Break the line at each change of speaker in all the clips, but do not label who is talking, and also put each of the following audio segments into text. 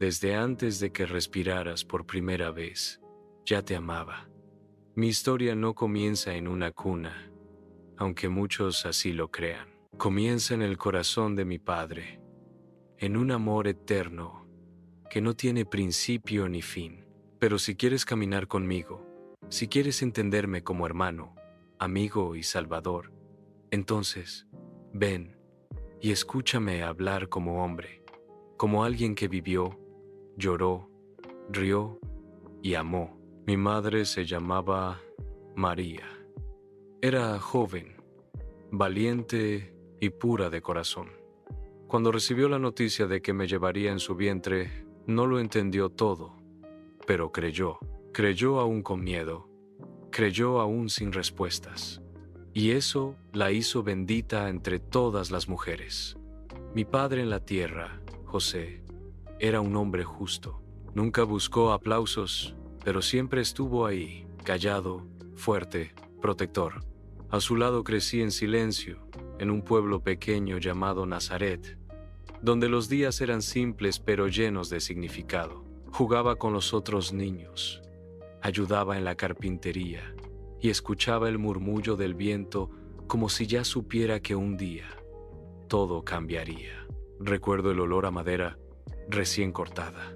Desde antes de que respiraras por primera vez, ya te amaba. Mi historia no comienza en una cuna, aunque muchos así lo crean. Comienza en el corazón de mi padre, en un amor eterno que no tiene principio ni fin. Pero si quieres caminar conmigo, si quieres entenderme como hermano, amigo y salvador, entonces, ven y escúchame hablar como hombre, como alguien que vivió, lloró, rió y amó. Mi madre se llamaba María. Era joven, valiente y pura de corazón. Cuando recibió la noticia de que me llevaría en su vientre, no lo entendió todo, pero creyó. Creyó aún con miedo, creyó aún sin respuestas. Y eso la hizo bendita entre todas las mujeres. Mi padre en la tierra, José, era un hombre justo. Nunca buscó aplausos, pero siempre estuvo ahí, callado, fuerte, protector. A su lado crecí en silencio, en un pueblo pequeño llamado Nazaret, donde los días eran simples pero llenos de significado. Jugaba con los otros niños, ayudaba en la carpintería y escuchaba el murmullo del viento como si ya supiera que un día todo cambiaría. Recuerdo el olor a madera recién cortada,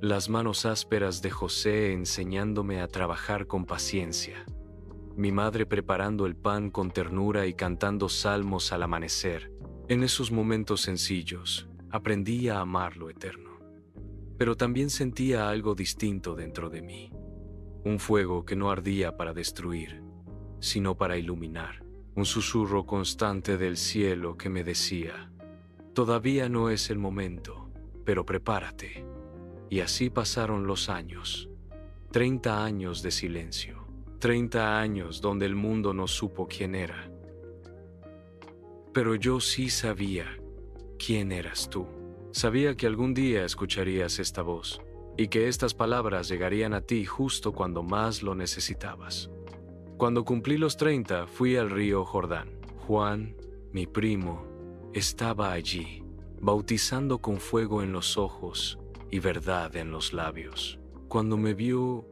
las manos ásperas de José enseñándome a trabajar con paciencia, mi madre preparando el pan con ternura y cantando salmos al amanecer. En esos momentos sencillos aprendí a amar lo eterno. Pero también sentía algo distinto dentro de mí, un fuego que no ardía para destruir, sino para iluminar, un susurro constante del cielo que me decía: todavía no es el momento, pero prepárate. Y así pasaron los años, 30 años de silencio, 30 años donde el mundo no supo quién era. Pero yo sí sabía quién eras tú. Sabía que algún día escucharías esta voz y que estas palabras llegarían a ti justo cuando más lo necesitabas. Cuando cumplí los 30, fui al río Jordán. Juan, mi primo, estaba allí, bautizando con fuego en los ojos y verdad en los labios. Cuando me vio,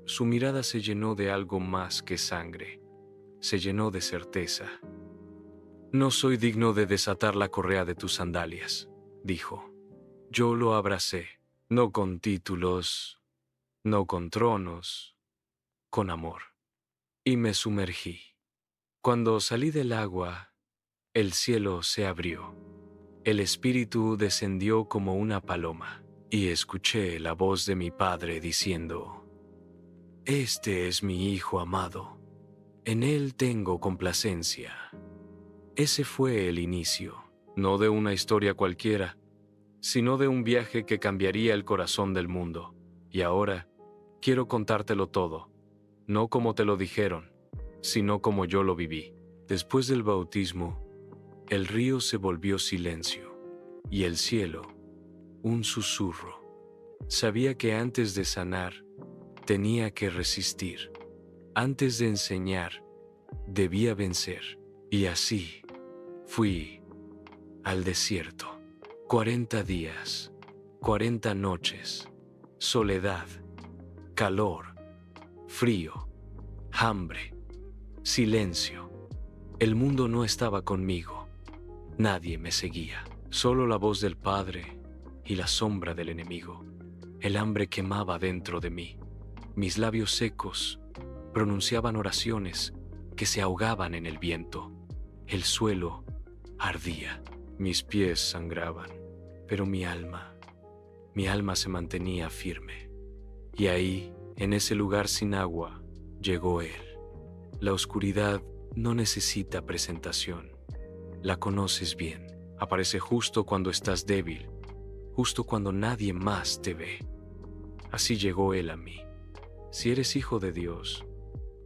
su mirada se llenó de algo más que sangre. Se llenó de certeza. No soy digno de desatar la correa de tus sandalias, dijo. Yo lo abracé, no con títulos, no con tronos, con amor. Y me sumergí. Cuando salí del agua, el cielo se abrió. El Espíritu descendió como una paloma, y escuché la voz de mi Padre diciendo: Este es mi Hijo amado, en él tengo complacencia. Ese fue el inicio, no de una historia cualquiera, sino de un viaje que cambiaría el corazón del mundo. Y ahora quiero contártelo todo, no como te lo dijeron, sino como yo lo viví. Después del bautismo, el río se volvió silencio, y el cielo, un susurro. Sabía que antes de sanar, tenía que resistir. Antes de enseñar, debía vencer. Y así fui al desierto. 40 días, 40 noches, soledad, calor, frío, hambre, silencio. El mundo no estaba conmigo. Nadie me seguía. Solo la voz del Padre y la sombra del enemigo. El hambre quemaba dentro de mí. Mis labios secos pronunciaban oraciones que se ahogaban en el viento. El suelo ardía. Mis pies sangraban, pero mi alma se mantenía firme. Y ahí, en ese lugar sin agua, llegó Él. La oscuridad no necesita presentación. La conoces bien. Aparece justo cuando estás débil, justo cuando nadie más te ve. Así llegó Él a mí. Si eres hijo de Dios,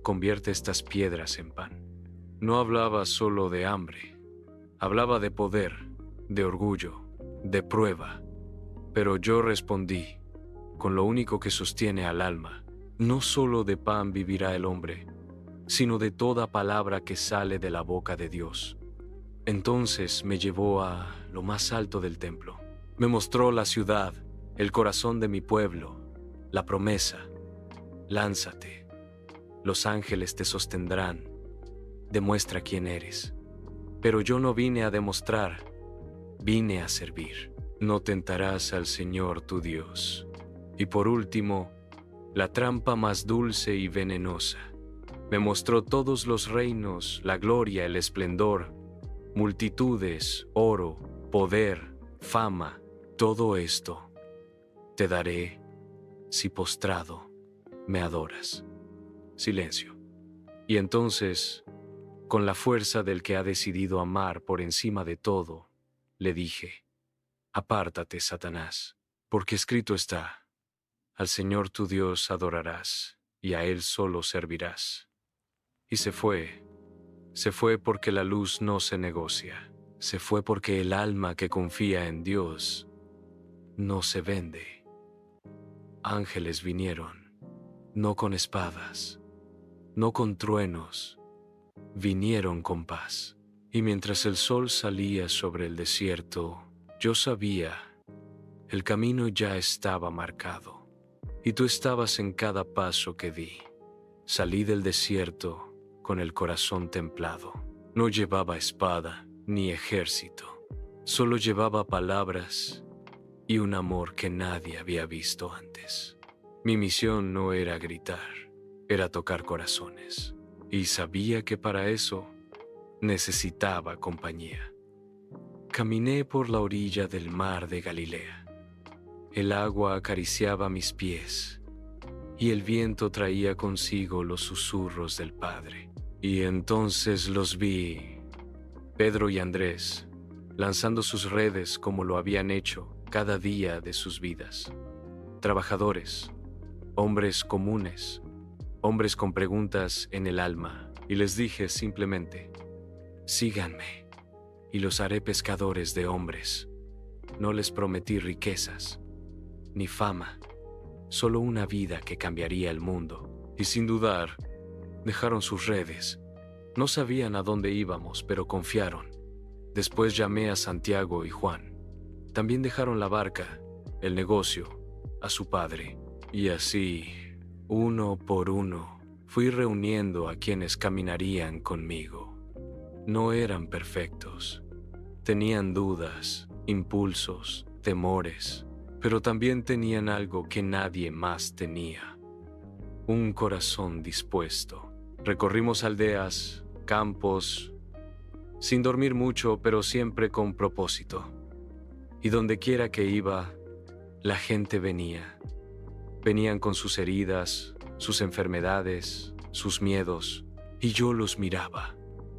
convierte estas piedras en pan. No hablaba solo de hambre, hablaba de poder, de orgullo, de prueba. Pero yo respondí, con lo único que sostiene al alma: no solo de pan vivirá el hombre, sino de toda palabra que sale de la boca de Dios. Entonces me llevó a lo más alto del templo. Me mostró la ciudad, el corazón de mi pueblo, la promesa. Lánzate, los ángeles te sostendrán, demuestra quién eres. Pero yo no vine a demostrar, vine a servir. No tentarás al Señor tu Dios. Y por último, la trampa más dulce y venenosa. Me mostró todos los reinos, la gloria, el esplendor, multitudes, oro, poder, fama, todo esto te daré si postrado me adoras. Silencio. Y entonces, con la fuerza del que ha decidido amar por encima de todo, le dije: apártate, Satanás, porque escrito está: al Señor tu Dios adorarás, y a Él solo servirás. Y se fue porque la luz no se negocia, se fue porque el alma que confía en Dios no se vende. Ángeles vinieron, no con espadas, no con truenos, vinieron con paz. Y mientras el sol salía sobre el desierto, yo sabía, el camino ya estaba marcado, y tú estabas en cada paso que di. Salí del desierto con el corazón templado. No llevaba espada ni ejército, solo llevaba palabras y un amor que nadie había visto antes. Mi misión no era gritar, era tocar corazones, y sabía que para eso necesitaba compañía. Caminé por la orilla del mar de Galilea. El agua acariciaba mis pies, y el viento traía consigo los susurros del Padre. Y entonces los vi, Pedro y Andrés, lanzando sus redes como lo habían hecho cada día de sus vidas. Trabajadores, hombres comunes, hombres con preguntas en el alma, y les dije simplemente: síganme, y los haré pescadores de hombres. No les prometí riquezas, ni fama, solo una vida que cambiaría el mundo. Y sin dudar, dejaron sus redes. No sabían a dónde íbamos, pero confiaron. Después llamé a Santiago y Juan. También dejaron la barca, el negocio, a su padre. Y así, uno por uno, fui reuniendo a quienes caminarían conmigo. No eran perfectos. Tenían dudas, impulsos, temores, pero también tenían algo que nadie más tenía: un corazón dispuesto. Recorrimos aldeas, campos, sin dormir mucho, pero siempre con propósito. Y donde quiera que iba, la gente venía. Venían con sus heridas, sus enfermedades, sus miedos, y yo los miraba,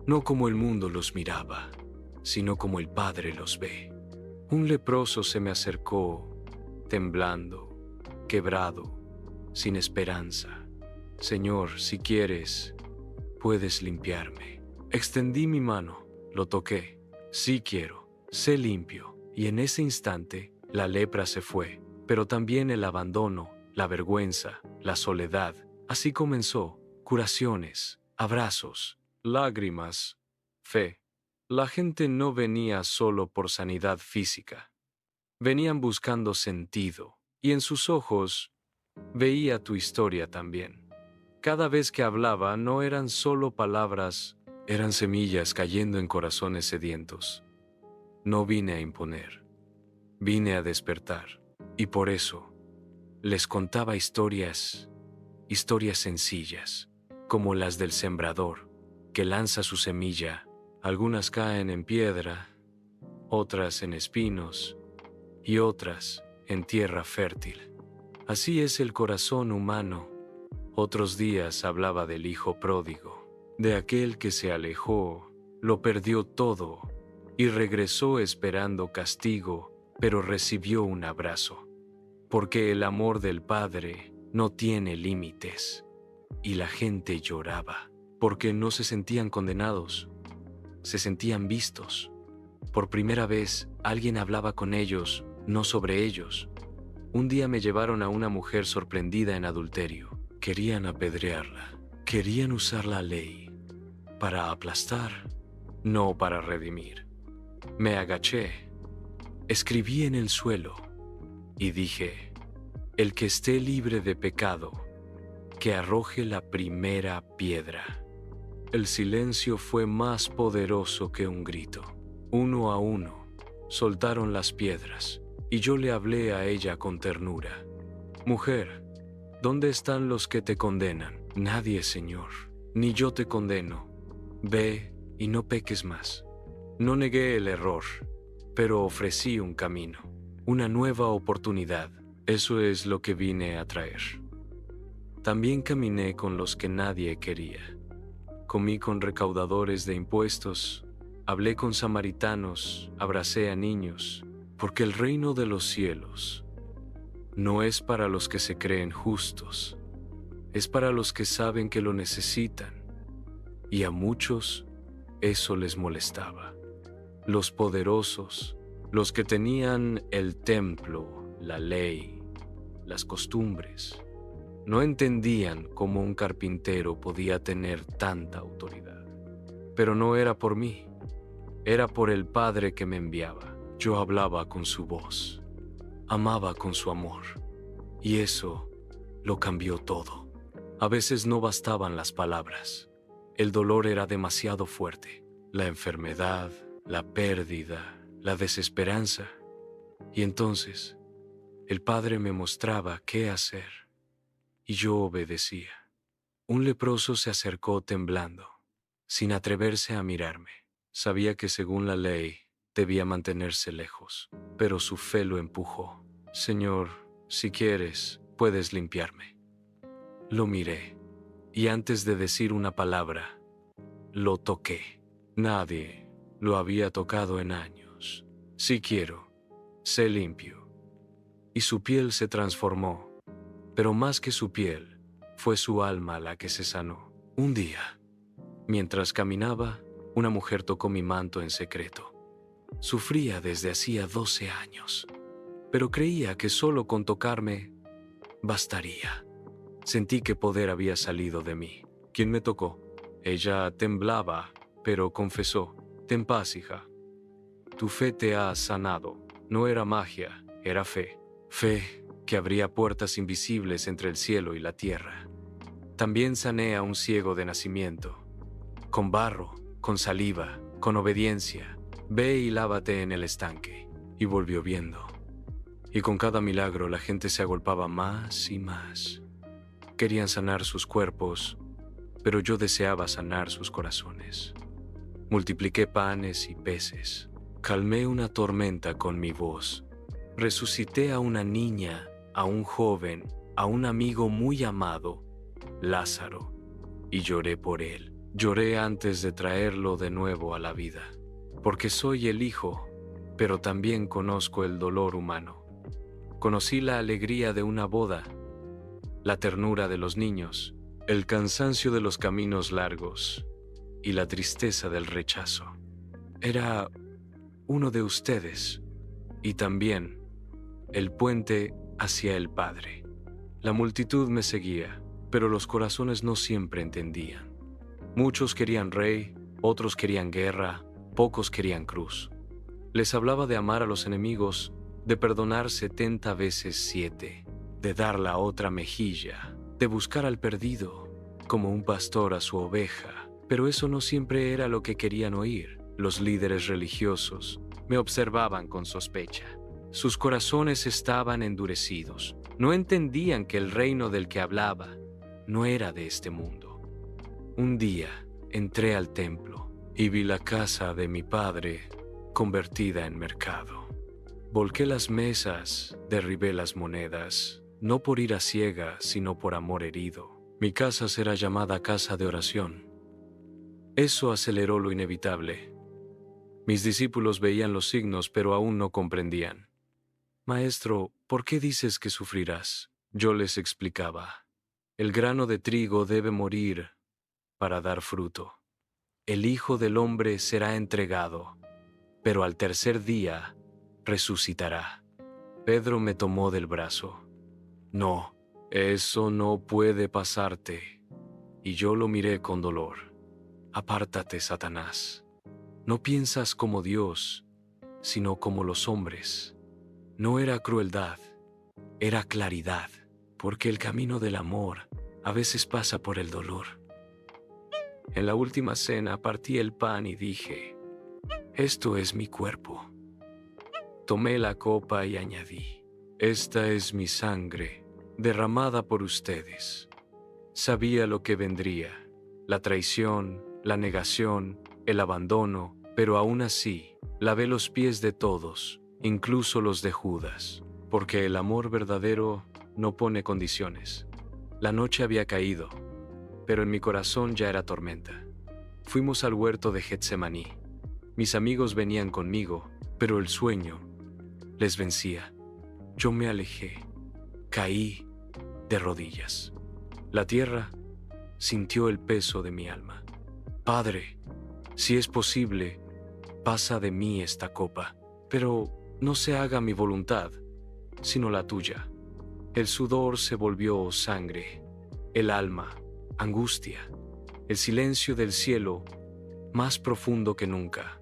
no como el mundo los miraba, sino como el Padre los ve. Un leproso se me acercó, temblando, quebrado, sin esperanza. Señor, si quieres, puedes limpiarme. Extendí mi mano, lo toqué. Sí quiero, sé limpio. Y en ese instante, la lepra se fue, pero también el abandono, la vergüenza, la soledad. Así comenzó: curaciones, abrazos, lágrimas, fe. La gente no venía solo por sanidad física. Venían buscando sentido, y en sus ojos veía tu historia también. Cada vez que hablaba no eran solo palabras, eran semillas cayendo en corazones sedientos. No vine a imponer, vine a despertar, y por eso les contaba historias sencillas, como las del sembrador, que lanza su semilla. Algunas caen en piedra, otras en espinos, y otras en tierra fértil. Así es el corazón humano. Otros días hablaba del hijo pródigo, de aquel que se alejó, lo perdió todo, y regresó esperando castigo, pero recibió un abrazo. Porque el amor del Padre no tiene límites. Y la gente lloraba, porque no se sentían condenados, se sentían vistos. Por primera vez, alguien hablaba con ellos, no sobre ellos. Un día me llevaron a una mujer sorprendida en adulterio. Querían apedrearla, querían usar la ley para aplastar, no para redimir. Me agaché, escribí en el suelo: Y dije, el que esté libre de pecado, que arroje la primera piedra. El silencio fue más poderoso que un grito. Uno a uno, soltaron las piedras, y yo le hablé a ella con ternura. Mujer, ¿dónde están los que te condenan? Nadie, Señor, ni yo te condeno. Ve y no peques más. No negué el error, pero ofrecí un camino, una nueva oportunidad. Eso es lo que vine a traer. También caminé con los que nadie quería. Comí con recaudadores de impuestos, hablé con samaritanos, abracé a niños, porque el reino de los cielos no es para los que se creen justos, es para los que saben que lo necesitan, y a muchos eso les molestaba. Los poderosos, los que tenían el templo, la ley, las costumbres, no entendían cómo un carpintero podía tener tanta autoridad. Pero no era por mí, era por el Padre que me enviaba. Yo hablaba con su voz, amaba con su amor, y eso lo cambió todo. A veces no bastaban las palabras. El dolor era demasiado fuerte. La enfermedad, la pérdida, la desesperanza. Y entonces, el Padre me mostraba qué hacer, y yo obedecía. Un leproso se acercó temblando, sin atreverse a mirarme. Sabía que según la ley debía mantenerse lejos, pero su fe lo empujó. Señor, si quieres, puedes limpiarme. Lo miré, y antes de decir una palabra, lo toqué. Nadie lo había tocado en años. Si quiero, sé limpio. Y su piel se transformó, pero más que su piel, fue su alma la que se sanó. Un día, mientras caminaba, una mujer tocó mi manto en secreto. Sufría desde hacía 12 años, pero creía que solo con tocarme bastaría. Sentí que poder había salido de mí. ¿Quién me tocó? Ella temblaba, pero confesó: Ten paz, hija. Tu fe te ha sanado. No era magia, era fe. Fe que abría puertas invisibles entre el cielo y la tierra. También sané a un ciego de nacimiento. Con barro, con saliva, con obediencia. Ve y lávate en el estanque. Y volvió viendo. Y con cada milagro la gente se agolpaba más y más. Querían sanar sus cuerpos, pero yo deseaba sanar sus corazones. Multipliqué panes y peces. Calmé una tormenta con mi voz. Resucité a una niña, a un joven, a un amigo muy amado, Lázaro, y lloré por él. Lloré antes de traerlo de nuevo a la vida, porque soy el Hijo, pero también conozco el dolor humano. Conocí la alegría de una boda, la ternura de los niños, el cansancio de los caminos largos y la tristeza del rechazo. Era uno de ustedes y también el puente hacia el Padre. La multitud me seguía, pero los corazones no siempre entendían. Muchos querían rey, otros querían guerra, pocos querían cruz. Les hablaba de amar a los enemigos, de perdonar 70 veces 7, de dar la otra mejilla, de buscar al perdido, como un pastor a su oveja. Pero eso no siempre era lo que querían oír. Los líderes religiosos me observaban con sospecha. Sus corazones estaban endurecidos. No entendían que el reino del que hablaba no era de este mundo. Un día entré al templo y vi la casa de mi padre convertida en mercado. Volqué las mesas, derribé las monedas, no por ira ciega, sino por amor herido. Mi casa será llamada casa de oración. Eso aceleró lo inevitable. Mis discípulos veían los signos, pero aún no comprendían. Maestro, ¿por qué dices que sufrirás? Yo les explicaba. El grano de trigo debe morir para dar fruto. El Hijo del Hombre será entregado, pero al tercer día resucitará. Pedro me tomó del brazo. No, eso no puede pasarte. Y yo lo miré con dolor. Apártate, Satanás. No piensas como Dios, sino como los hombres. No era crueldad, era claridad, porque el camino del amor a veces pasa por el dolor. En la última cena partí el pan y dije, esto es mi cuerpo. Tomé la copa y añadí, esta es mi sangre, derramada por ustedes. Sabía lo que vendría, la traición, la negación, el abandono, pero aún así, lavé los pies de todos, incluso los de Judas, porque el amor verdadero no pone condiciones. La noche había caído, pero en mi corazón ya era tormenta. Fuimos al huerto de Getsemaní. Mis amigos venían conmigo, pero el sueño les vencía. Yo me alejé, caí de rodillas. La tierra sintió el peso de mi alma. Padre, si es posible, pasa de mí esta copa, pero no se haga mi voluntad, sino la tuya. El sudor se volvió sangre, el alma, angustia, el silencio del cielo, más profundo que nunca.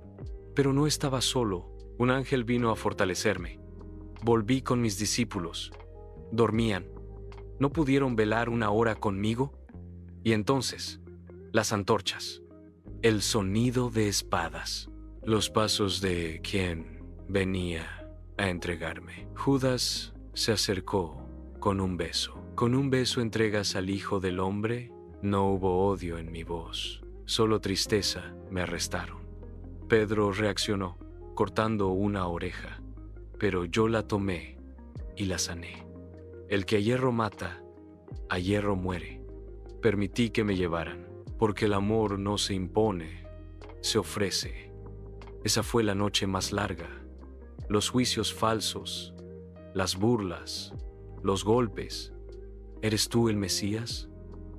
Pero no estaba solo, un ángel vino a fortalecerme. Volví con mis discípulos. Dormían. ¿No pudieron velar una hora conmigo? Y entonces, las antorchas, el sonido de espadas, los pasos de quien venía a entregarme. Judas se acercó con un beso. ¿Con un beso entregas al Hijo del Hombre? No hubo odio en mi voz, solo tristeza. Me arrestaron. Pedro reaccionó, cortando una oreja, pero yo la tomé y la sané. El que a hierro mata, a hierro muere. Permití que me llevaran, porque el amor no se impone, se ofrece. Esa fue la noche más larga. Los juicios falsos, las burlas, los golpes. ¿Eres tú el Mesías?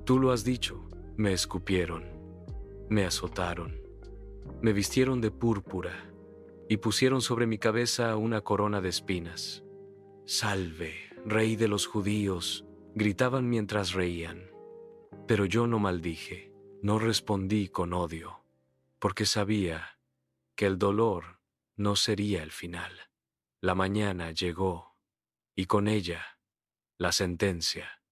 Tú lo has dicho. Me escupieron, me azotaron, me vistieron de púrpura y pusieron sobre mi cabeza una corona de espinas. Salve, Rey de los judíos, gritaban mientras reían. Pero yo no maldije, no respondí con odio, porque sabía que el dolor no sería el final. La mañana llegó, y con ella, la sentencia.